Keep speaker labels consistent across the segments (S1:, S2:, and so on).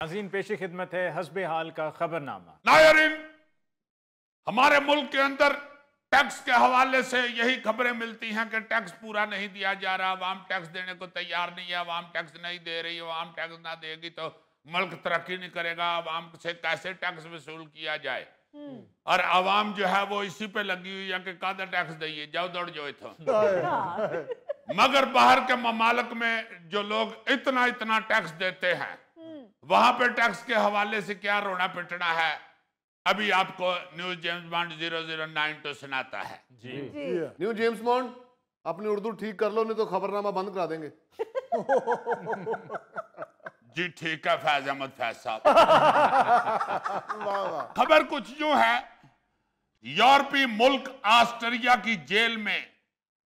S1: नाज़रीन पेश खिदमत है हस्बे हाल का खबरनामा।
S2: नायरीन, हमारे मुल्क के अंदर टैक्स के हवाले से यही खबरें मिलती हैं कि टैक्स पूरा नहीं दिया जा रहा, अवाम टैक्स देने को तैयार नहीं है, अवाम टैक्स नहीं दे रही, अवाम टैक्स ना देगी तो मुल्क तरक्की नहीं करेगा, अवाम से कैसे टैक्स वसूल किया जाए। और अवाम जो है वो इसी पे लगी हुई है कि कादा टैक्स दिए, जाओ दौड़ जाओ इथों। मगर बाहर के ममालक में जो लोग इतना इतना टैक्स देते हैं, वहां पे टैक्स के हवाले से क्या रोना पिटना है, अभी आपको न्यू जेम्स बॉन्ड 009 सुनाता है।
S3: जी न्यू जेम्स बॉन्ड, अपनी उर्दू ठीक कर लो नहीं तो खबरनामा बंद करा देंगे।
S2: जी ठीक है फैज अहमद फैज साहब। खबर कुछ यूं है, यूरोपीय मुल्क ऑस्ट्रिया की जेल में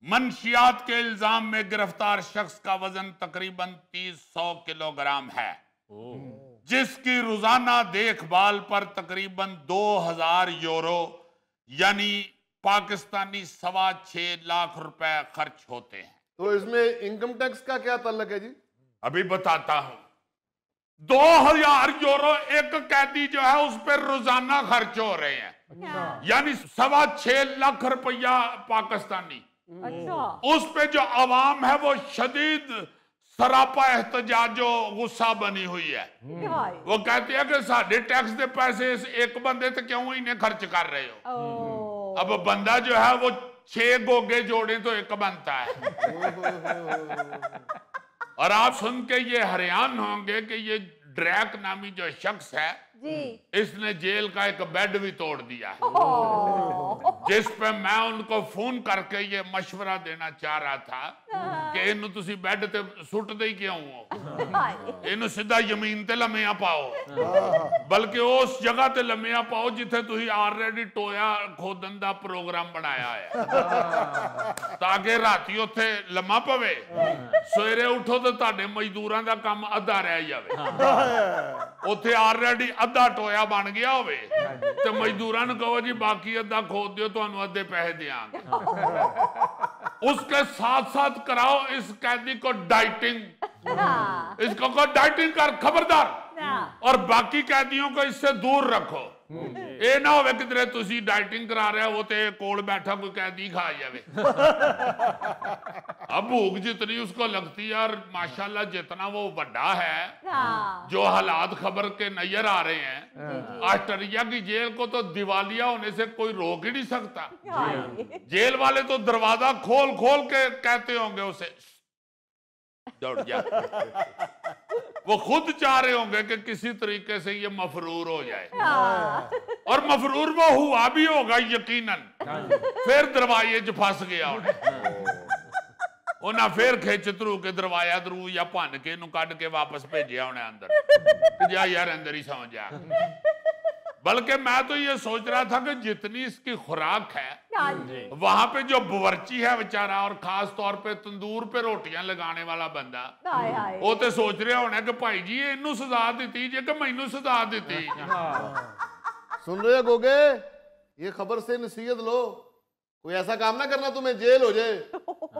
S2: मनशियात के इल्जाम में गिरफ्तार शख्स का वजन तकरीबन 300 किलोग्राम है, जिसकी रोजाना देखभाल पर तकरीबन 2000 यूरो यानी पाकिस्तानी 6.25 लाख रुपए खर्च होते हैं।
S3: तो इसमें इनकम टैक्स का क्या ताल्लुक है जी?
S2: अभी बताता हूं। 2000 यूरो एक कैदी जो है उस पर रोजाना खर्च हो रहे हैं, यानी 6.25 लाख रुपया पाकिस्तानी। उस पे जो अवाम है वो शदीद सरापा एहतजाजो गुस्सा बनी हुई है। वो कहती है कि साढ़े टैक्स के पैसे एक बंदे तो क्यों इन्हें खर्च कर रहे हो। अब बंदा जो है वो 6 गोगे जोड़े तो एक बनता है। और आप सुन के ये हैरान होंगे कि ये ड्रैक नामी जो शख्स है जी, इसने जेल का एक बेड भी तोड़ दिया है, जिस पे मैं उनको फोन करके ये मशवरा देना चाह रहा था कि इनू तुसी बेड ते सुट दे क्यों हो, इनू सीधा जमीन ते लम्मिया पाओ, बल्कि उस जगह ते लम्मिया पाओ जिथे तुसी ऑलरेडी टोया खोदन दा प्रोग्राम बनाया है, ताकि राती उथे लम्मा पवे, सवेरे उठो तो तुहाडे मजदूरां दा काम अद्धा रह जावे। उथे ऑलरेडी अद्धा टोया बन गया होवे तो मजदूरां नूं कहो जी बाकी अद्धा खोद दियो, तुहानूं अद्धे पैसे देंगे। उसके साथ साथ कराओ इस कैदी को डाइटिंग, इसको को डाइटिंग कर, खबरदार। और बाकी कैदियों को इससे दूर रखो। ये ना हो किधरे तुसी डाइटिंग करा रहे हो ते कोल बैठा कोई कैदी खा जावे। अब भूख जितनी उसको लगती है और माशाल्लाह जितना वो बड़ा है, जो हालात खबर के नजर आ रहे हैं, ऑस्ट्रिया की जेल को तो दिवालिया होने से कोई रोक ही नहीं सकता। जेल वाले तो दरवाजा खोल खोल के कहते होंगे उसे दौड़ जा। वो खुद चाह रहे होंगे कि किसी तरीके से ये मफरूर हो जाए, और मफरूर वो हुआ भी होगा यकीनन। फिर दरवाजे च फस गया उन्हें फिर खिच थरू के दरवाजा दरू या भन के कढ़ के वापस भेजा उन्हें अंदर, जा यार अंदर ही सौ जा। बल्कि मैं तो ये सोच रहा था कि जितनी इसकी खुराक है, वहां पे जो बावर्ची है बेचारा, और खास तौर पे तंदूर पे रोटियां लगाने वाला बंदा, वो तो सोच रहा होना कि भाई जी इनू सजा दी जे कि मैनू सजा दी।
S3: सुन रहे हो गोगे, ये खबर से नसीहत लो, कोई ऐसा काम ना करना तुम्हें जेल हो जाए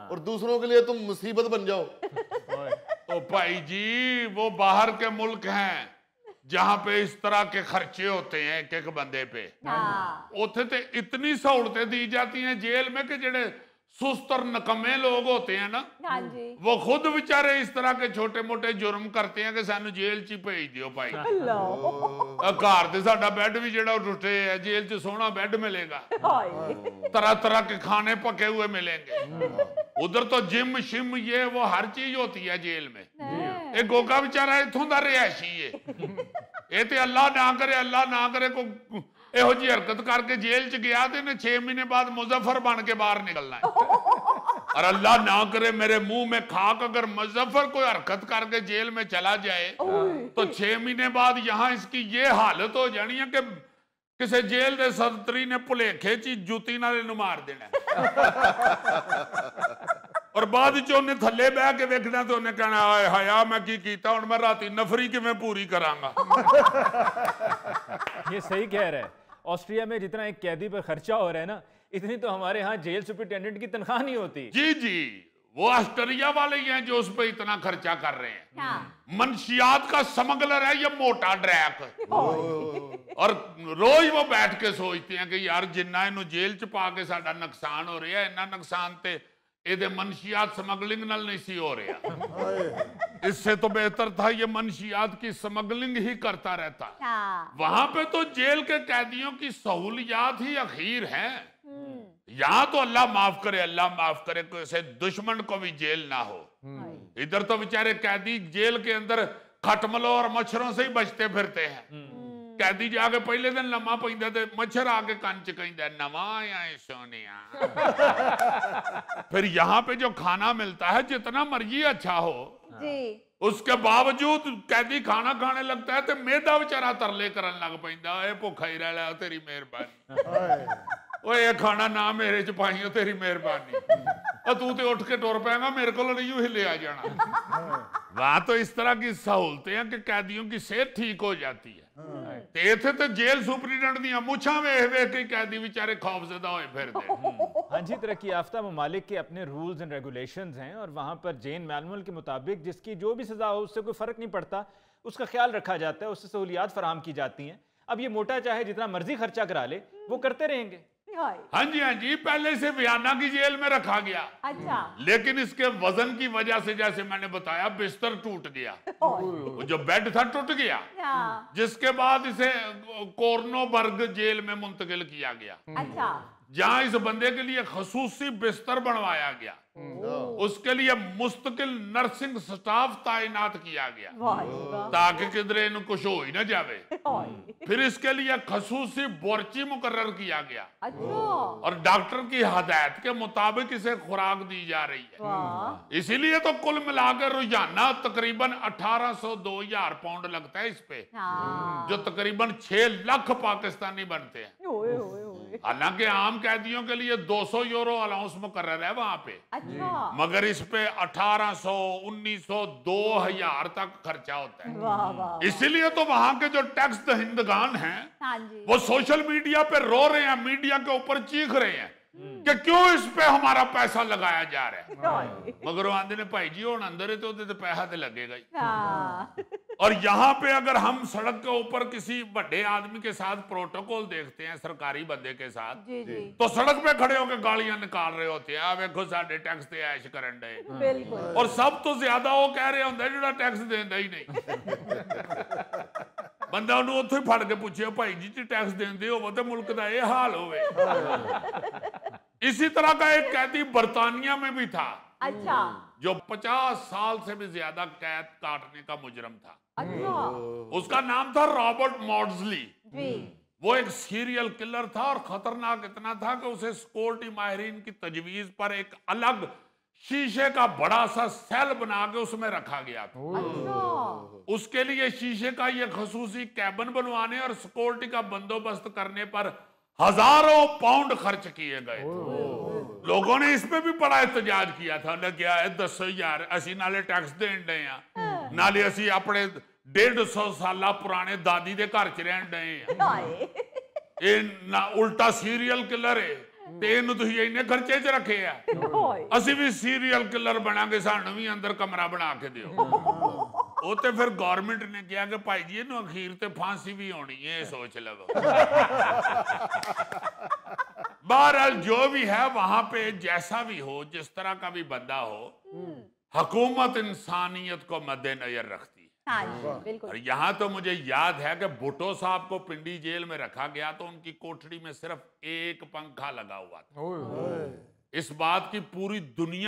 S3: और दूसरों के लिए तुम मुसीबत बन जाओ।
S2: तो भाई जी वो बाहर के मुल्क हैं जहां पे इस तरह के खर्चे होते हैं एक एक बंदे पे, उथे तो इतनी सहूलतें दी जाती हैं जेल में कि जेड़े सुस्त और नकम्मे लोग होते हैं ना, वो खुद बेचारे इस तरह के छोटे मोटे जुर्म करते हैं कि सानू जेल च भेज दियो भाई। घर ते साडा बेड भी जेड़ा टुटे है, जेल च सोहना बेड मिलेगा, तरह तरह के खाने पके हुए मिलेंगे। उधर तो जिम शिम ये वो हर चीज होती है जेल में। एक गोगा बेचारा इथों दा रिहायशी है, ये ते अल्लाह ना करे को एहो जी हरकत करके जेल च गया तो इन्हें 6 महीने बाद मुजफ्फर बन के बाहर निकलना है। और अल्लाह ना करे मेरे मुंह में खाक, अगर मुजफ्फर कोई हरकत करके जेल में चला जाए तो 6 महीने बाद यहां इसकी ये हालत हो जानी है कि किसी जेल के सदत्री ने भुलेखे च जुती नाल इहनूं मार देना। और बाद च उन्हें थले बह के वेखना तो उन्हें कहना हाय हाया मैं की कीता, हुण मैं राती नफरी किवें पूरी करांगा।
S1: ये सही कह रहा है। ऑस्ट्रिया में जितना एक कैदी पर खर्चा हो रहा है ना, इतनी तो हमारे यहाँ जेल सुपरिटेंडेंट की तनख्वाह नहीं होती।
S2: जी जी, वो ऑस्ट्रेलिया वाले ही हैं जो उस पर इतना खर्चा कर रहे हैं।
S4: हाँ।
S2: मंशियात का स्मगलर है ये मोटा ड्रैक। और रोज वो बैठ के सोचते हैं कि यार जिन्ना इनू जेल च पा के साडा नुकसान हो रहा है, इन्ना नुकसान ते ਇਹਦੇ मनशियात स्मगलिंग नाल नहीं सी हो रहा। इससे तो बेहतर था ये मनशियात की स्मगलिंग ही करता रहता।
S4: हाँ।
S2: वहां पे तो जेल के कैदियों की सहूलियात ही अखीर है। यहाँ तो अल्लाह माफ करे, अल्लाह माफ करे, किसी दुश्मन को भी जेल ना हो। इधर तो बेचारे कैदी जेल के अंदर खटमलों और मच्छरों से ही बचते फिरते हैं। कैदी जाके पहले दिन लम्मा पैंदा ते मच्छर आके कान च कहंदा नवा आया है सोनिया। फिर यहाँ पे जो खाना मिलता है जितना मर्जी अच्छा हो
S4: जी,
S2: उसके बावजूद कैदी खाना खाने लगता है तो मेदा बेचारा तरले करन लग पैंदा, ए भुखा ही रह ला तेरी मेहरबानी, ओए ये खाना ना मेरे च पाइयो तेरी मेहरबानी, तू तो उठ के टुर पेगा मेरे को नहीं हिले आ जाना। वहां तो इस तरह की सहूलतें हैं कि कैदियों की सेहत ठीक हो जाती है। ते इत्थे तो जेल सुपरिटेंडेंट दियां मुछां वेख वेख के कैदी बेचारे खौफजदा होए फिरदे।
S1: हाँ जी, तरक्की याफ्ता ममालिक के अपने रूल्स एंड रेगुलेशंस हैं और वहाँ पर जेन मैनुअल के मुताबिक जिसकी जो भी सजा हो उससे कोई फ़र्क नहीं पड़ता, उसका ख्याल रखा जाता है, उससे सहूलियात फराहम की जाती हैं। अब ये मोटा चाहे जितना मर्जी खर्चा करा ले वो करते रहेंगे।
S2: हाँ जी, पहले से वियना की जेल में रखा गया।
S4: अच्छा।
S2: लेकिन इसके वजन की वजह से जैसे मैंने बताया बिस्तर टूट गया, वो जो बेड था टूट गया, जिसके बाद इसे कोर्नोबर्ग जेल में मुंतकिल किया गया।
S4: अच्छा।
S2: जहां इस बंदे के लिए खसूसी बिस्तर बनवाया गया, उसके लिए मुस्तकिल नर्सिंग स्टाफ तैनात किया गया ताकि किधरे इन्हें कुछ हो ही ना जावे। फिर इसके लिए खसूसी बोर्ची मुकर्रर किया गया।
S4: अच्छा।
S2: और डॉक्टर की हदायत के मुताबिक इसे खुराक दी जा रही है। इसीलिए तो कुल मिलाकर रोजाना तकरीबन 1800-2000 पाउंड लगता है इस पे, जो तकरीबन 6 लाख पाकिस्तानी बनते हैं। हालांकि आम कैदियों के लिए 200 यूरो अलाउंस मुकर्रर है वहां पे।
S4: अच्छा।
S2: मगर इस पे 1800, 1900, 2000 तक खर्चा होता है।
S4: वाह।
S2: इसीलिए तो वहां के जो टैक्स दहिंदगान हैं,
S4: हाँ जी।
S2: वो सोशल मीडिया पे रो रहे हैं, मीडिया के ऊपर चीख रहे हैं कि क्यों इस पे हमारा पैसा लगाया जा रहा है। मगर वो आंदे ने भाई जी हुण अंदर है तो पैसा तो लगेगा ही। और यहाँ पे अगर हम सड़क के ऊपर किसी बड़े आदमी के साथ प्रोटोकॉल देखते हैं, सरकारी बंदे के साथ,
S4: जी जी।
S2: तो सड़क पे खड़े होकर गालियां निकाल रहे होते हैं, देखो साडे टैक्स ते ऐश करन दे।
S4: बिल्कुल।
S2: और सब तो ज्यादा वो कह रहे होंगे जिहड़ा टैक्स देंदा ही नहीं। बंदा उन्होंने उत्थे फड़ के पूछे भाई जी जी टैक्स देंदे हो तो मुल्क का यह हाल होवे। इसी तरह का एक कैदी बर्तानिया में भी था।
S4: अच्छा।
S2: जो 50 साल से भी ज्यादा कैद काटने का मुजरम था।
S4: अच्छा।
S2: उसका नाम था रॉबर्ट मॉड्सली।
S4: जी।
S2: वो एक सीरियल किलर था और खतरनाक इतना था कि उसे सिक्योरिटी माहिरीन की तजवीज पर एक अलग शीशे का बड़ा सा सेल बना के उसमें रखा गया था।
S4: अच्छा।
S2: उसके लिए शीशे का ये खसूसी कैबिन बनवाने और सिक्योरिटी का बंदोबस्त करने पर हजारों पाउंड खर्च किए गए थे। लोगों ने इस पे भी बड़ा एहतजाज किया था, उन्हें क्या है 10 यार असी नाले टैक्स देन डे आ, नाले असी अपने 150 साल पुराने दादी दे घर च रहन डे आ। ये ना उल्टा सीरियल किलर है ते इन्हू तुसीं इन्ने खर्चे च रखे आ, असी भी सीरियल किलर बनांगे, सानू भी अंदर कमरा बना के दिओ। वो तो फिर गवर्नमेंट ने कहा कि भाई जी इन्हू अखीर ते फांसी भी होनी है, सोच लो। बहरहाल जो भी है वहां पे जैसा भी हो, जिस तरह का भी बंदा हो, हुकूमत इंसानियत को मद्देनजर रखती है।
S4: हाँ, बिल्कुल।
S2: और यहाँ तो मुझे याद है कि भुट्टो साहब को पिंडी जेल में रखा गया तो उनकी कोठरी में सिर्फ एक पंखा लगा हुआ था। इस बात की पूरी दुनिया